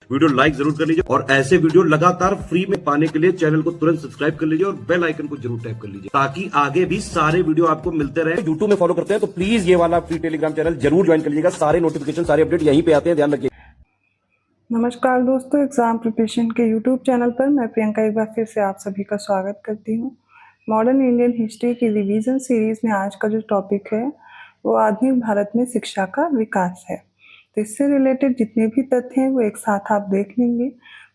Video like जरूर कर लीजिए और ऐसे वीडियो लगातार फ्री में पाने के लिए चैनल को तुरंत सब्सक्राइब कर लीजिए और बेल आइकन को जरूर टैप कर लीजिए ताकि आगे भी सारे वीडियो आपको मिलते रहे। यूट्यूब में फॉलो करते हैं तो प्लीज ये वाला फ्री टेलीग्राम चैनल जरूर ज्वाइन कर लीजिएगा। सारे नोटिफिकेशन सारे अपडेट यहीं पे आते हैं, ध्यान रखिए। नमस्कार दोस्तों, एग्ज़ाम प्रिपरेशन के यूट्यूब चैनल पर मैं प्रियंका एक बार फिर से आप सभी का स्वागत करती हूँ। मॉडर्न इंडियन हिस्ट्री की रिवीजन सीरीज़ में आज का जो टॉपिक है वो आधुनिक भारत में शिक्षा का विकास है। तो इससे रिलेटेड जितने भी तथ्य हैं वो एक साथ आप देख लेंगे।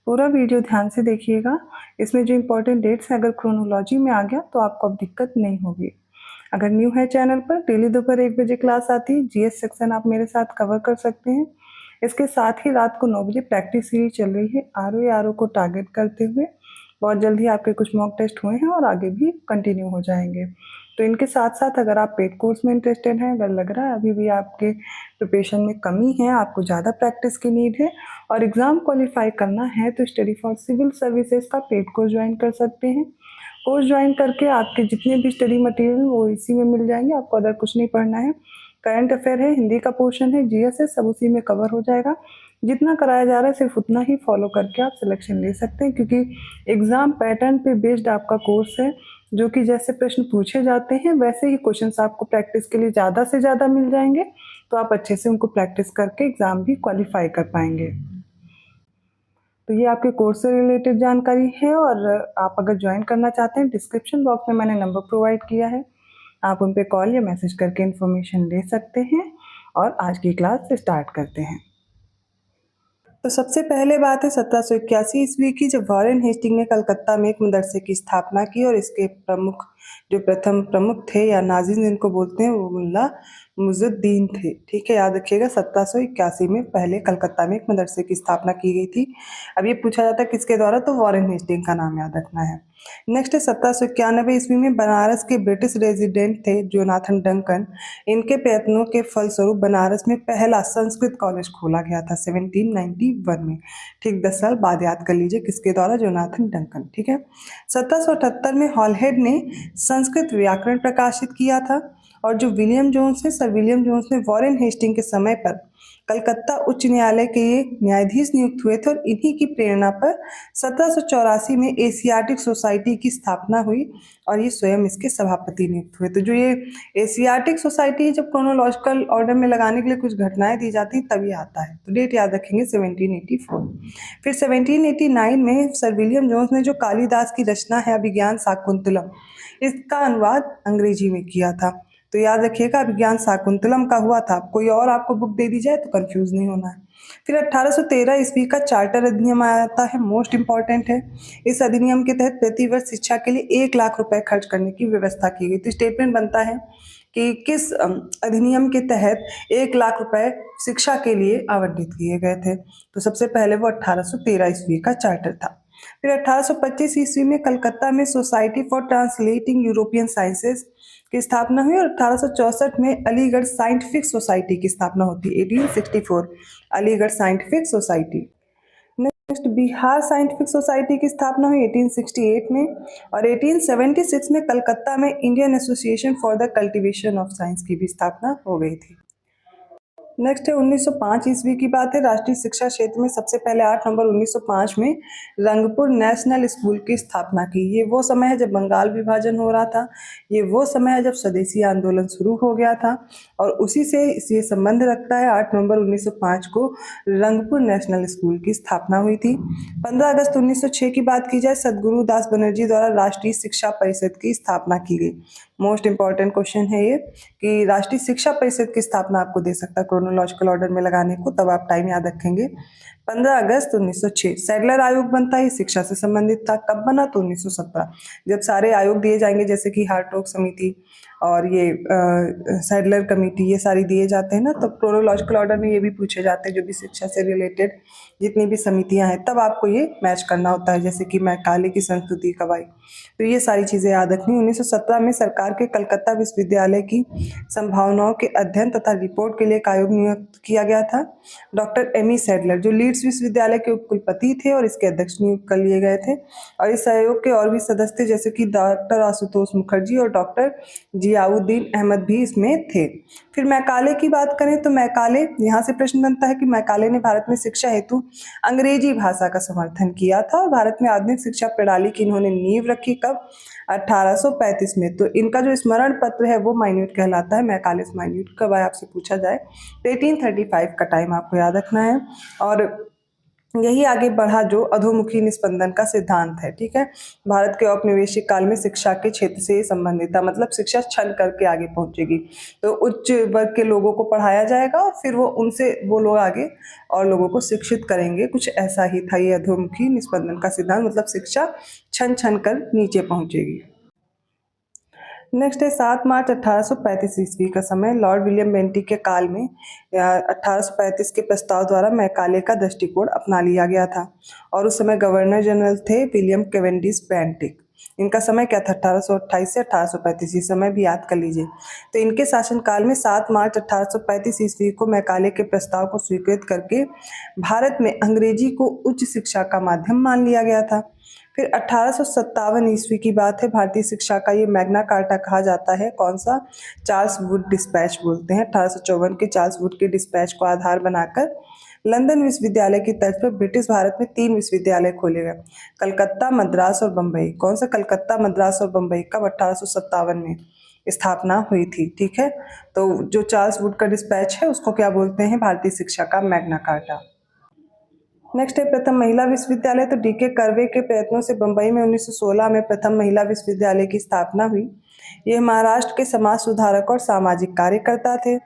पूरा वीडियो ध्यान से देखिएगा। इसमें जो इम्पोर्टेंट डेट्स हैं अगर क्रोनोलॉजी में आ गया तो आपको अब दिक्कत नहीं होगी। अगर न्यू है चैनल पर, डेली दोपहर 1 बजे क्लास आती है। जीएस सेक्शन आप मेरे साथ कवर कर सकते हैं। इसके साथ ही रात को 9 बजे प्रैक्टिस सीरीज चल रही है आरओ को टारगेट करते हुए। बहुत जल्दी आपके कुछ मॉक टेस्ट हुए हैं और आगे भी कंटिन्यू हो जाएंगे। तो इनके साथ साथ अगर आप पेड कोर्स में इंटरेस्टेड हैं, अगर लग रहा है अभी भी आपके प्रिपरेशन में कमी है, आपको ज़्यादा प्रैक्टिस की नीड है और एग्ज़ाम क्वालिफाई करना है, तो स्टडी फॉर सिविल सर्विसेज का पेड कोर्स ज्वाइन कर सकते हैं। कोर्स ज्वाइन करके आपके जितने भी स्टडी मटेरियल वो इसी में मिल जाएंगे। आपको अदर कुछ नहीं पढ़ना है। करंट अफेयर है, हिंदी का पोर्शन है, जीएस है, सब उसी में कवर हो जाएगा। जितना कराया जा रहा है सिर्फ उतना ही फॉलो करके आप सिलेक्शन ले सकते हैं, क्योंकि एग्ज़ाम पैटर्न पे बेस्ड आपका कोर्स है, जो कि जैसे प्रश्न पूछे जाते हैं वैसे ही क्वेश्चंस आपको प्रैक्टिस के लिए ज़्यादा से ज़्यादा मिल जाएंगे। तो आप अच्छे से उनको प्रैक्टिस करके एग्ज़ाम भी क्वालिफाई कर पाएंगे। तो ये आपके कोर्स से रिलेटेड जानकारी है और आप अगर ज्वाइन करना चाहते हैं, डिस्क्रिप्शन बॉक्स में मैंने नंबर प्रोवाइड किया है, आप उन पे कॉल या मैसेज करके इन्फॉर्मेशन ले सकते हैं। और आज की क्लास स्टार्ट करते हैं। तो सबसे पहले बात है 1781 ईस्वी की, जब वॉरेन हेस्टिंग ने कलकत्ता में एक मदरसे की स्थापना की और इसके प्रमुख जो प्रथम प्रमुख थे या नाज़िम जिनको बोलते हैं वो मुल्ला मुइज़ुद्दीन थे। ठीक है, याद रखिएगा 1781 में पहले कलकत्ता में एक मदरसे की स्थापना की गई थी। अब ये पूछा जाता है किसके द्वारा, तो वॉरेन हेस्टिंग का नाम याद रखना है। नेक्स्ट है 1791 ईस्वी में बनारस के ब्रिटिश रेजिडेंट थे जोनाथन डंकन। इनके प्रयत्नों के फलस्वरूप बनारस में पहला संस्कृत कॉलेज खोला गया था 1791 में। ठीक 10 साल बाद याद कर लीजिए किसके द्वारा, जोनाथन डंकन। ठीक है, 1778 में हॉलहेड ने संस्कृत व्याकरण प्रकाशित किया था और जो विलियम जोन्स है, सर विलियम जोन्स ने वॉरेन हेस्टिंग के समय पर कलकत्ता उच्च न्यायालय के न्यायाधीश नियुक्त हुए थे और इन्हीं की प्रेरणा पर 1784 में एशियाटिक सोसाइटी की स्थापना हुई और ये स्वयं इसके सभापति नियुक्त हुए। तो जो ये एशियाटिक सोसाइटी है, जब क्रोनोलॉजिकल ऑर्डर में लगाने के लिए कुछ घटनाएं दी जाती हैं तभी आता है। तो डेट याद रखेंगे 1784। फिर 1789 में सर विलियम जोन्स ने जो कालिदास की रचना है अभिज्ञान शाकुंतलम, इसका अनुवाद अंग्रेजी में किया था। तो याद रखिएगा अभिज्ञान शाकुंतलम का हुआ था। कोई और आपको बुक दे दी जाए तो कंफ्यूज नहीं होना है। फिर 1813 ईस्वी का चार्टर अधिनियम आता है, मोस्ट इंपॉर्टेंट है। इस अधिनियम के तहत प्रतिवर्ष शिक्षा के लिए 1 लाख रुपए खर्च करने की व्यवस्था की गई। तो स्टेटमेंट बनता है कि किस अधिनियम के तहत 1 लाख रुपए शिक्षा के लिए आवंटित किए गए थे। तो सबसे पहले वो 1813 ईस्वी का चार्टर था। फिर 1825 ईस्वी में कलकत्ता में society for translating European sciences की स्थापना हुई और 1864 में अलीगढ़ साइंटिफिक सोसाइटी की स्थापना होती है। 1864 Aligarh scientific society. Next Bihar scientific society की स्थापना हुई 1868 में और 1876 में कलकत्ता में Indian association for the cultivation of science की भी स्थापना हो गई थी। नेक्स्ट है 1905 ईस्वी की बात है। राष्ट्रीय शिक्षा क्षेत्र में सबसे पहले 8 नवंबर 1905 में रंगपुर नेशनल स्कूल की स्थापना की। ये वो समय है जब बंगाल विभाजन हो रहा था, ये वो समय है जब स्वदेशी आंदोलन शुरू हो गया था और उसी से ये संबंध रखता है। 8 नवंबर 1905 को रंगपुर नेशनल स्कूल की स्थापना हुई थी। 15 अगस्त 1906 की बात की जाए, सदगुरु दास बनर्जी द्वारा राष्ट्रीय शिक्षा परिषद की स्थापना की गई। मोस्ट इंपॉर्टेंट क्वेश्चन है ये कि राष्ट्रीय शिक्षा परिषद की स्थापना आपको दे सकता है क्रोनोलॉजिकल ऑर्डर में लगाने को, तब आप टाइम याद रखेंगे। 15 अगस्त 1906 सैडलर आयोग बनता है, शिक्षा से संबंधित था। कब बना, तो 1917, जब सारे आयोग दिए जाएंगे जैसे कि हार्टोग समिति और ये सैडलर कमेटी, ये सारी दिए जाते हैं ना, तो क्रोनोलॉजिकल ऑर्डर में ये भी पूछे जाते हैं जो भी शिक्षा से रिलेटेड जितनी भी समितियां हैं, तब आपको ये मैच करना होता है। जैसे कि मैकाले की संस्तुति कब आई, तो ये सारी चीज़ें याद रखनी। 1917 में सरकार के कलकत्ता विश्वविद्यालय की संभावनाओं के अध्ययन तथा रिपोर्ट के लिए एक आयोग नियुक्त किया गया था। डॉक्टर एमी सैडलर जो लीड्स विश्वविद्यालय के उपकुलपति थे और इसके अध्यक्ष नियुक्त कर लिए गए थे और इस आयोग के और भी सदस्य थे जैसे कि डॉक्टर आशुतोष मुखर्जी और डॉक्टर जी जियाउद्दीन अहमद भी इसमें थे। फिर मैकाले की बात करें तो मैकाले, यहाँ से प्रश्न बनता है कि मैकाले ने भारत में शिक्षा हेतु अंग्रेजी भाषा का समर्थन किया था और भारत में आधुनिक शिक्षा प्रणाली की इन्होंने नींव रखी कब? 1835 में। तो इनका जो स्मरण पत्र है वो माइन्यूट कहलाता है। मैकाले माइन्यूट कब आया आपसे पूछा जाए तो 1835 का टाइम आपको याद रखना है। और यही आगे बढ़ा जो अधोमुखी निस्पंदन का सिद्धांत है। ठीक है, भारत के औपनिवेशिक काल में शिक्षा के क्षेत्र से संबंधित था, मतलब शिक्षा छल करके आगे पहुंचेगी। तो उच्च वर्ग के लोगों को पढ़ाया जाएगा और फिर वो लोग आगे और लोगों को शिक्षित करेंगे। कुछ ऐसा ही था ये अधोमुखी निस्पंदन का सिद्धांत, मतलब शिक्षा छन छन कर नीचे पहुंचेगी। नेक्स्ट है 7 मार्च 1835 ईस्वी का समय। लॉर्ड विलियम बेंटिक के काल में 1835 के प्रस्ताव द्वारा मैकाले का दृष्टिकोण अपना लिया गया था और उस समय गवर्नर जनरल थे विलियम कैवेंडिश बेंटिक। इनका समय क्या था? 1828 से 1835। ये समय भी याद कर लीजिए। तो इनके शासनकाल में 7 मार्च 1835 ईस्वी को मैकाले के प्रस्ताव को स्वीकृत करके भारत में अंग्रेजी को उच्च शिक्षा का माध्यम मान लिया गया था। फिर 1857 ईस्वी की बात है। भारतीय शिक्षा का ये मैग्ना कार्टा कहा जाता है। कौन सा? चार्ल्स वुड डिस्पैच बोलते हैं। 1854 के चार्ल्स वुड के डिस्पैच को आधार बनाकर लंदन विश्वविद्यालय की तर्ज पर ब्रिटिश भारत में 3 विश्वविद्यालय खोले गए, कलकत्ता, मद्रास और बम्बई। कौन सा? कलकत्ता, मद्रास और बम्बई। कब? 1857 में स्थापना हुई थी। ठीक है, तो जो चार्ल्स वुड का डिस्पैच है उसको क्या बोलते हैं? भारतीय शिक्षा का मैग्ना कार्टा। नेक्स्ट है प्रथम महिला विश्वविद्यालय। तो डीके कर्वे के प्रयत्नों से बंबई में 1916 में प्रथम महिला विश्वविद्यालय की स्थापना हुई। ये महाराष्ट्र के समाज सुधारक और सामाजिक कार्यकर्ता थे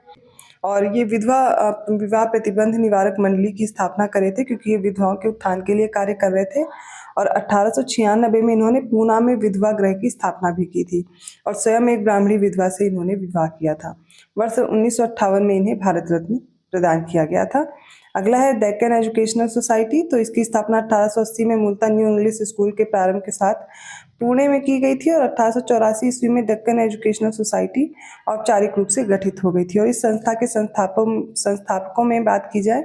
और ये विवाह प्रतिबंध निवारक मंडली की स्थापना करे थे, क्योंकि ये विधवाओं के उत्थान के लिए कार्य कर रहे थे। और 1896 में इन्होंने पूना में विधवा गृह की स्थापना भी की थी और स्वयं एक ब्राह्मणी विधवा से इन्होंने विवाह किया था। वर्ष 1958 में इन्हें भारत रत्न प्रदान किया गया था। अगला है डेक्कन एजुकेशनल सोसाइटी। तो इसकी स्थापना 1880 में मूलतः न्यू इंग्लिश स्कूल के प्रारंभ के साथ पुणे में की गई थी और 1884 ईस्वी में डेक्कन एजुकेशनल सोसाइटी औपचारिक रूप से गठित हो गई थी। और इस संस्था के संस्थापकों में बात की जाए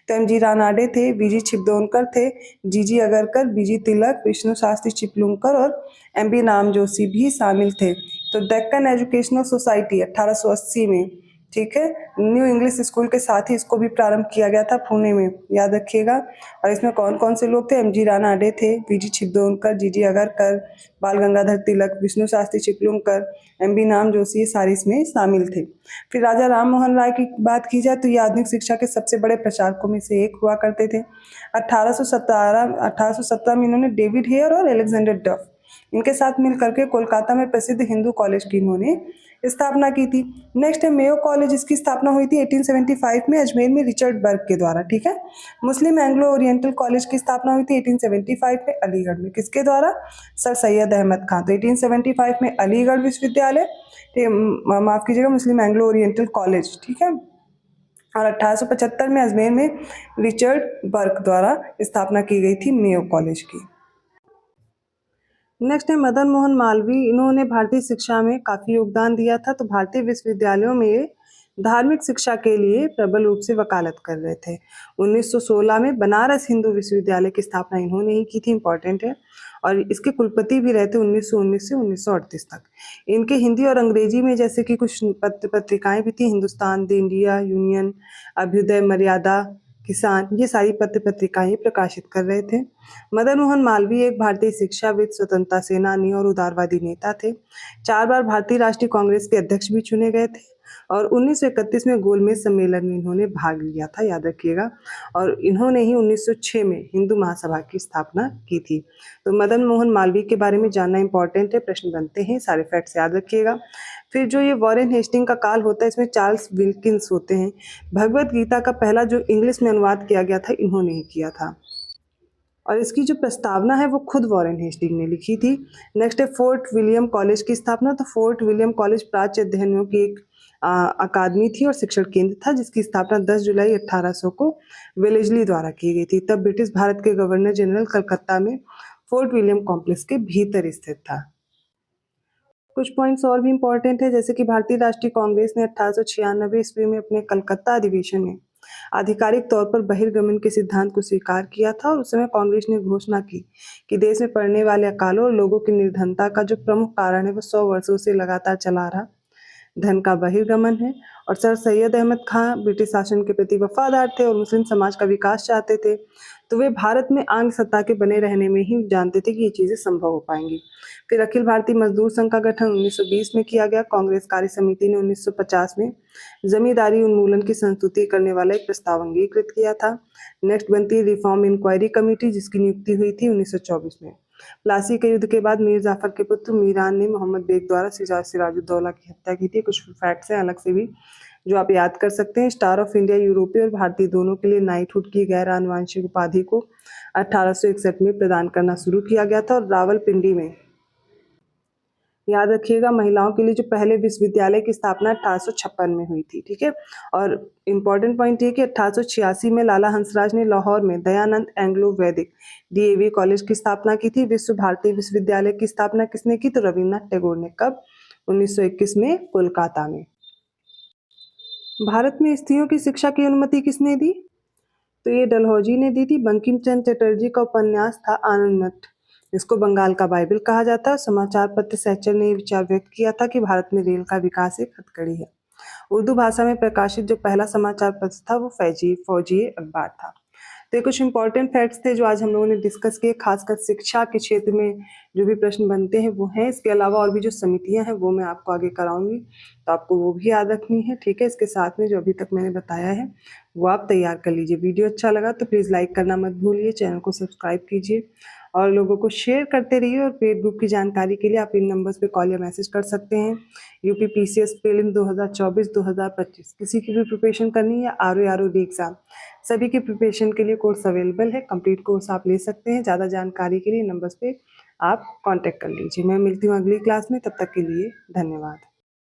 तो एम जी रानाडे थे, वीजी छिब्दोनकर थे, जीजी अगरकर, बीजी तिलक, विष्णु शास्त्री चिपलुंकर और एम बी नाम जोशी भी शामिल थे। तो डेक्कन एजुकेशनल सोसाइटी 1880 में, ठीक है, न्यू इंग्लिश स्कूल के साथ ही इसको भी प्रारंभ किया गया था पुणे में, याद रखिएगा। और इसमें कौन कौन से लोग थे? एम जी रानाडे थे, वीजी छिब्दोनकर, जीजी अगरकर, बाल गंगाधर तिलक, विष्णु शास्त्री चिपलुंकर, एम बी नाम जोशी, ये सारे इसमें शामिल थे। फिर राजा राम मोहन राय की बात की जाए तो ये आधुनिक शिक्षा के सबसे बड़े प्रचारकों में से एक हुआ करते थे। 1817 में इन्होंने डेविड हेयर और अलेक्जेंडर डफ, इनके साथ मिलकर के कोलकाता में प्रसिद्ध हिंदू कॉलेज की इन्होंने स्थापना की थी। नेक्स्ट है मेयो कॉलेज। इसकी स्थापना हुई थी 1875 में अजमेर में रिचर्ड बर्ग के द्वारा। ठीक है, मुस्लिम एंग्लो ओरिएंटल कॉलेज की स्थापना हुई थी 1875 में अलीगढ़ में। किसके द्वारा? सर सैयद अहमद खान। तो 1875 में अलीगढ़ विश्वविद्यालय, माफ कीजिएगा, मुस्लिम एंग्लो ओरिएंटल कॉलेज। ठीक है, और 1875 में अजमेर में रिचर्ड बर्ग द्वारा स्थापना की गई थी मेयो कॉलेज की। नेक्स्ट है मदन मोहन मालवीय। इन्होंने भारतीय शिक्षा में काफ़ी योगदान दिया था। तो भारतीय विश्वविद्यालयों में ये धार्मिक शिक्षा के लिए प्रबल रूप से वकालत कर रहे थे। 1916 में बनारस हिंदू विश्वविद्यालय की स्थापना इन्होंने ही की थी, इंपॉर्टेंट है। और इसके कुलपति भी रहते 1919 से 1938 तक। इनके हिंदी और अंग्रेजी में जैसे कि कुछ पत्रिकाएं भी थी, Hindustan, the India, union, Abhyudaya, Maryada, Kisan, ये सारी पत्रिकाएं प्रकाशित कर रहे थे। मदन मोहन मालवीय एक भारतीय शिक्षाविद, स्वतंत्रता सेनानी और उदारवादी नेता थे। 4 बार भारतीय राष्ट्रीय कांग्रेस के अध्यक्ष भी चुने गए थे और 1931 में गोलमेज सम्मेलन में इन्होंने भाग लिया था, याद रखिएगा। और इन्होंने ही 1906 में हिंदू महासभा की स्थापना की थी। तो मदन मोहन मालवीय के बारे में जानना इंपॉर्टेंट है, प्रश्न बनते हैं, सारे फैक्ट्स याद रखिएगा। फिर जो ये वॉरेन हेस्टिंग का काल होता है, इसमें चार्ल्स विल्किंस होते हैं। भगवत गीता का पहला जो इंग्लिश में अनुवाद किया गया था, इन्होंने ही किया था और इसकी जो प्रस्तावना है वो खुद वॉरेन हेस्टिंग ने लिखी थी। नेक्स्ट है फोर्ट विलियम कॉलेज की स्थापना। तो फोर्ट विलियम कॉलेज प्राच्य अध्ययनों की एक अकादमी थी और शिक्षण केंद्र था, जिसकी स्थापना 10 जुलाई 1800 को वेलेस्ली द्वारा की गई थी। तब ब्रिटिश भारत के गवर्नर जनरल कलकत्ता में फोर्ट विलियम कॉम्प्लेक्स के भीतर स्थित था। कुछ पॉइंट्स और भी इंपॉर्टेंट है, जैसे कि भारतीय राष्ट्रीय कांग्रेस ने 1896 ईस्वी में अपने कलकत्ता अधिवेशन में आधिकारिक तौर पर बहिर्गमन के सिद्धांत को स्वीकार किया था और उस समय कांग्रेस ने घोषणा की कि देश में पड़ने वाले अकालों और लोगों की निर्धनता का जो प्रमुख कारण है वो 100 वर्षों से लगातार चला रहा धन का बहिर्गमन है। और सर सैयद अहमद खां ब्रिटिश शासन के प्रति वफादार थे और मुस्लिम समाज का विकास चाहते थे, तो वे भारत में आंग सत्ता के बने रहने में ही जानते थे कि ये चीज़ें संभव हो पाएंगी। फिर अखिल भारतीय मजदूर संघ का गठन 1920 में किया गया। कांग्रेस कार्य समिति ने 1950 में जमींदारी उन्मूलन की संस्तुति करने वाला एक प्रस्ताव अंगीकृत किया था। नेक्स्ट बनती है रिफॉर्म इंक्वायरी कमेटी, जिसकी नियुक्ति हुई थी 1924 में। प्लासी के युद्ध के बाद मीर जाफर के पुत्र मीरान ने मोहम्मद बेग द्वारा सिराजुद्दौला की हत्या की थी। कुछ फैक्ट्स हैं अलग से भी जो आप याद कर सकते हैं। स्टार ऑफ इंडिया यूरोपीय और भारतीय दोनों के लिए नाइटहुड की गैर आनुवंशिक उपाधि को 1861 में प्रदान करना शुरू किया गया था। और रावलपिंडी में, याद रखिएगा, महिलाओं के लिए जो पहले विश्वविद्यालय की स्थापना 1856 में हुई थी। ठीक है। और इम्पॉर्टेंट पॉइंट ये कि 1886 में लाला हंसराज ने लाहौर में दयानंद एंग्लो वैदिक DAV कॉलेज की स्थापना की थी। विश्व भारती विश्वविद्यालय की स्थापना किसने की? तो रविन्द्रनाथ टैगोर ने। कब? 1921 में, कोलकाता में। भारत में स्त्रियों की शिक्षा की अनुमति किसने दी? तो ये डलहौजी ने दी थी। बंकिम चंद्र चटर्जी का उपन्यास था आनंद मठ, इसको बंगाल का बाइबल कहा जाता है। समाचार पत्र सहचर ने विचार व्यक्त किया था कि भारत में रेल का विकास एक हथकड़ी है। उर्दू भाषा में प्रकाशित जो पहला समाचार पत्र था वो फौजी अखबार था। तो ये कुछ इंपॉर्टेंट फैक्ट्स थे जो आज हम लोगों ने डिस्कस किए। खासकर शिक्षा के क्षेत्र में जो भी प्रश्न बनते हैं वो हैं। इसके अलावा और भी जो समितियां हैं वो मैं आपको आगे कराऊंगी, तो आपको वो भी याद रखनी है। ठीक है। इसके साथ में जो अभी तक मैंने बताया है वो आप तैयार कर लीजिए। वीडियो अच्छा लगा तो प्लीज़ लाइक करना मत भूलिए, चैनल को सब्सक्राइब कीजिए और लोगों को शेयर करते रहिए। और पेड ग्रुप की जानकारी के लिए आप इन नंबर्स पे कॉल या मैसेज कर सकते हैं। यूपी PCS प्रीलिम 2024-2025 किसी की भी प्रिपरेशन करनी है, RO एग्जाम सभी की प्रिपरेशन के लिए कोर्स अवेलेबल है। कंप्लीट कोर्स आप ले सकते हैं। ज़्यादा जानकारी के लिए नंबर्स पे आप कांटेक्ट कर लीजिए। मैं मिलती हूँ अगली क्लास में, तब तक के लिए धन्यवाद।